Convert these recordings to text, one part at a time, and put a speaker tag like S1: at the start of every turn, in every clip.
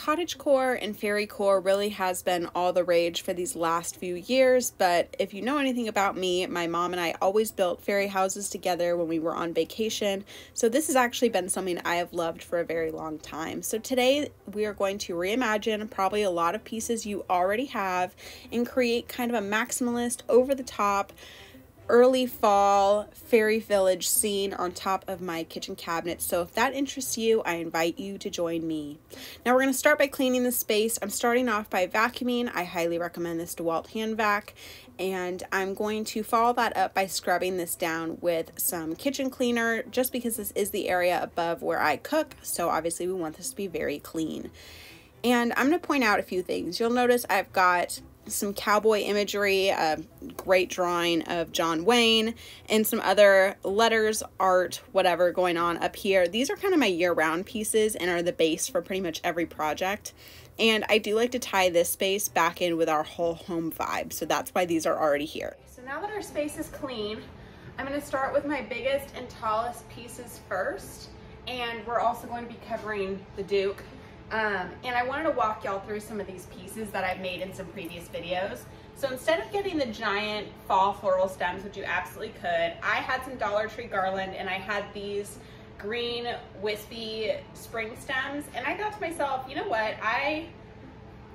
S1: Cottagecore and fairycore really has been all the rage for these last few years, but if you know anything about me, my mom and I always built fairy houses together when we were on vacation, so this has actually been something I have loved for a very long time. So today we are going to reimagine probably a lot of pieces you already have and create kind of a maximalist, over-the-top, early fall fairy village scene on top of my kitchen cabinet. So if that interests you, I invite you to join me. Now we're going to start by cleaning the space. I'm starting off by vacuuming. I highly recommend this DeWalt hand vac, and I'm going to follow that up by scrubbing this down with some kitchen cleaner, just because this is the area above where I cook, so obviously we want this to be very clean. And I'm going to point out a few things. You'll notice I've got some cowboy imagery, a great drawing of John Wayne, and some other letters, art, whatever going on up here. These are kind of my year-round pieces and are the base for pretty much every project. And I do like to tie this space back in with our whole home vibe, so that's why these are already here. So now that our space is clean, I'm going to start with my biggest and tallest pieces first, and we're also going to be covering the Duke. And I wanted to walk y'all through some of these pieces that I've made in some previous videos. So instead of getting the giant fall floral stems, which you absolutely could, I had some Dollar Tree garland and I had these green wispy spring stems, and I thought to myself, you know what,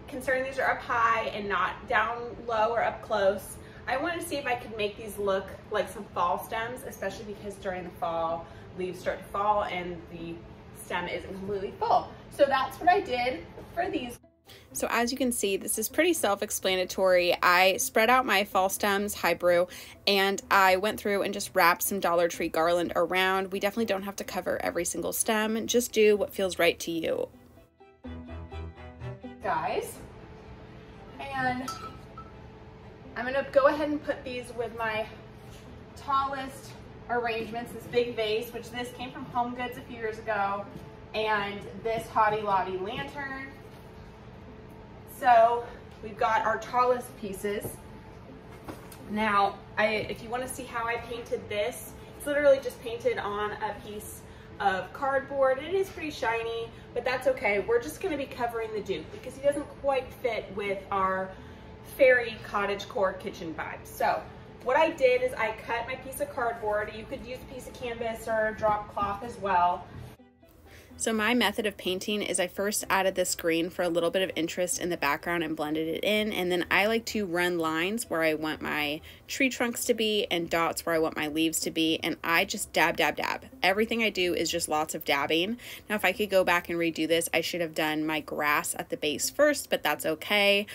S1: considering these are up high and not down low or up close, I wanted to see if I could make these look like some fall stems, especially because during the fall leaves start to fall and the stem isn't completely full. So that's what I did for these. So as you can see, this is pretty self-explanatory. I spread out my fall stems, high brew, and I went through and just wrapped some Dollar Tree garland around. We definitely don't have to cover every single stem. Just do what feels right to you, guys. And I'm gonna go ahead and put these with my tallest arrangements, this big vase, which this came from Home Goods a few years ago, and this Hobby Lobby lantern. So we've got our tallest pieces. Now, if you want to see how I painted this, it's literally just painted on a piece of cardboard. It is pretty shiny, but that's okay. We're just going to be covering the Duke because he doesn't quite fit with our fairy cottage-core kitchen vibe. So what I did is I cut my piece of cardboard. You could use a piece of canvas or a drop cloth as well. So my method of painting is I first added this green for a little bit of interest in the background and blended it in, and then I like to run lines where I want my tree trunks to be and dots where I want my leaves to be, and I just dab, dab, dab. Everything I do is just lots of dabbing. Now if I could go back and redo this, I should have done my grass at the base first, but that's okay.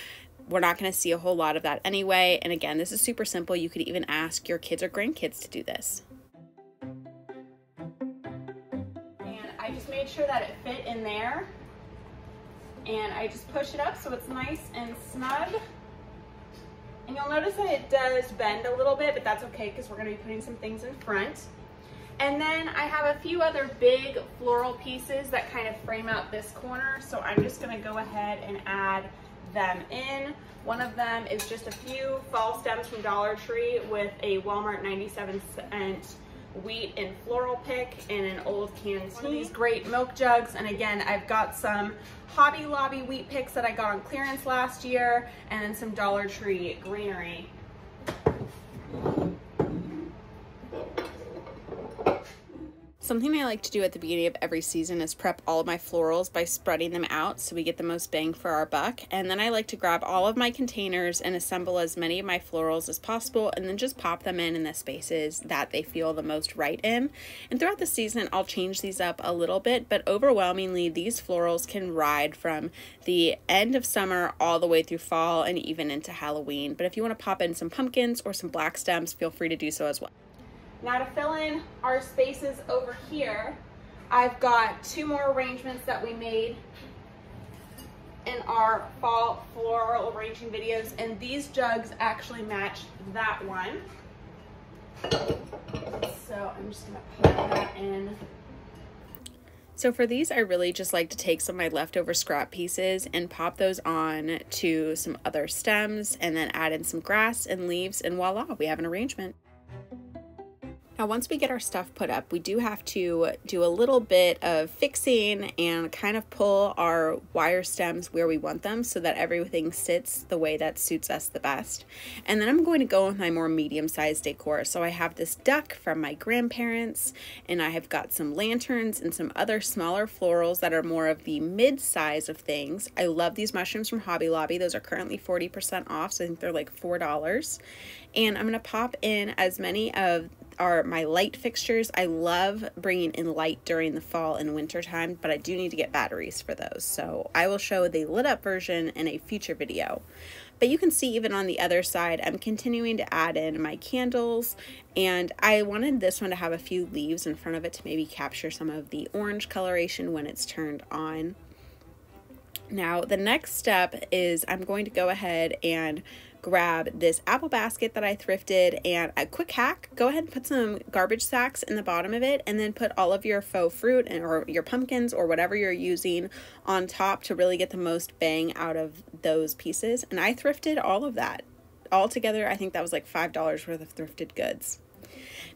S1: We're not going to see a whole lot of that anyway, and again, this is super simple. You could even ask your kids or grandkids to do this. I just made sure that it fit in there, and I just push it up so it's nice and snug. And you'll notice that it does bend a little bit, but that's okay because we're going to be putting some things in front. And then I have a few other big floral pieces that kind of frame out this corner, so I'm just going to go ahead and add them in. One of them is just a few fall stems from Dollar Tree with a Walmart 97-cent wheat and floral pick in an old canteen. One of these great milk jugs, and again I've got some Hobby Lobby wheat picks that I got on clearance last year, and then some Dollar Tree greenery. Something I like to do at the beginning of every season is prep all of my florals by spreading them out so we get the most bang for our buck. And then I like to grab all of my containers and assemble as many of my florals as possible and then just pop them in the spaces that they feel the most right in. And throughout the season, I'll change these up a little bit, but overwhelmingly these florals can ride from the end of summer all the way through fall and even into Halloween. But if you want to pop in some pumpkins or some black stems, feel free to do so as well. Now to fill in our spaces over here, I've got two more arrangements that we made in our fall floral arranging videos, and these jugs actually match that one. So I'm just gonna put that in. So for these, I really just like to take some of my leftover scrap pieces and pop those on to some other stems and then add in some grass and leaves, and voila, we have an arrangement. Now, once we get our stuff put up, we do have to do a little bit of fixing and kind of pull our wire stems where we want them so that everything sits the way that suits us the best. And then I'm going to go with my more medium-sized decor. So I have this duck from my grandparents, and I have got some lanterns and some other smaller florals that are more of the mid-size of things. I love these mushrooms from Hobby Lobby. Those are currently 40% off, so I think they're like $4. And I'm going to pop in as many of my light fixtures. I love bringing in light during the fall and winter time, but I do need to get batteries for those. So I will show the lit up version in a future video. But you can see even on the other side, I'm continuing to add in my candles, and I wanted this one to have a few leaves in front of it to maybe capture some of the orange coloration when it's turned on. Now, the next step is I'm going to go ahead and grab this apple basket that I thrifted, and a quick hack, go ahead and put some garbage sacks in the bottom of it, and then put all of your faux fruit or your pumpkins or whatever you're using on top to really get the most bang out of those pieces. And I thrifted all of that. All together, I think that was like $5 worth of thrifted goods.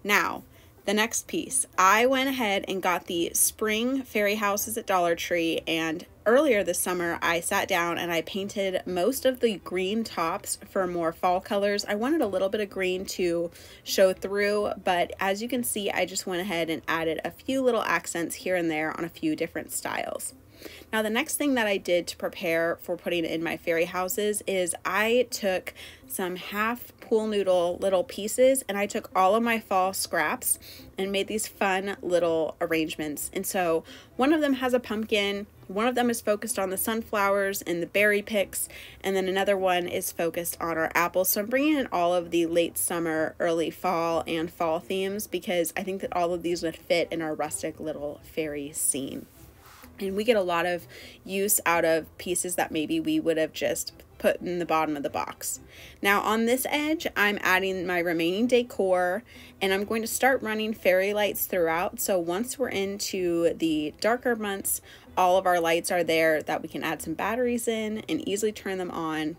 S1: Now, the next piece, I went ahead and got the spring fairy houses at Dollar Tree, and earlier this summer I sat down and I painted most of the green tops for more fall colors. I wanted a little bit of green to show through, but as you can see, I just went ahead and added a few little accents here and there on a few different styles. Now, the next thing that I did to prepare for putting in my fairy houses is I took some half pool noodle little pieces, and I took all of my fall scraps and made these fun little arrangements. And so one of them has a pumpkin, one of them is focused on the sunflowers and the berry picks, and then another one is focused on our apples. So I'm bringing in all of the late summer, early fall, and fall themes because I think that all of these would fit in our rustic little fairy scene. And we get a lot of use out of pieces that maybe we would have just put in the bottom of the box. Now on this edge, I'm adding my remaining decor, and I'm going to start running fairy lights throughout. So once we're into the darker months, all of our lights are there that we can add some batteries in and easily turn them on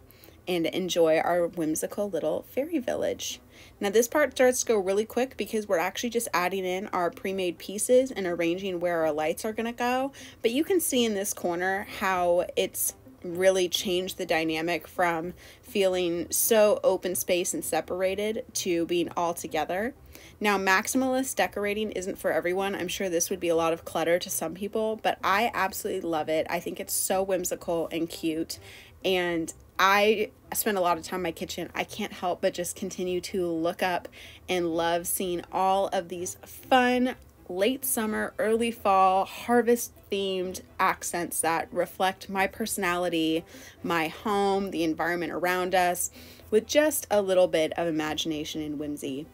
S1: and enjoy our whimsical little fairy village. Now this part starts to go really quick because we're actually just adding in our pre-made pieces and arranging where our lights are going to go. But you can see in this corner how it's really changed the dynamic from feeling so open space and separated to being all together. Now, maximalist decorating isn't for everyone. I'm sure this would be a lot of clutter to some people, but I absolutely love it. I think it's so whimsical and cute, and I spend a lot of time in my kitchen. I can't help but just continue to look up and love seeing all of these fun late summer, early fall, harvest themed accents that reflect my personality, my home, the environment around us, with just a little bit of imagination and whimsy.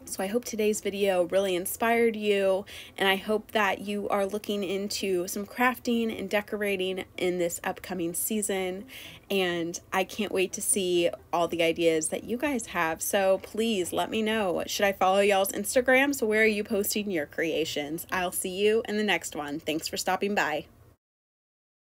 S1: So I hope today's video really inspired you, and I hope that you are looking into some crafting and decorating in this upcoming season, and I can't wait to see all the ideas that you guys have. So please let me know. Should I follow y'all's Instagram? So where are you posting your creations? I'll see you in the next one. Thanks for stopping by.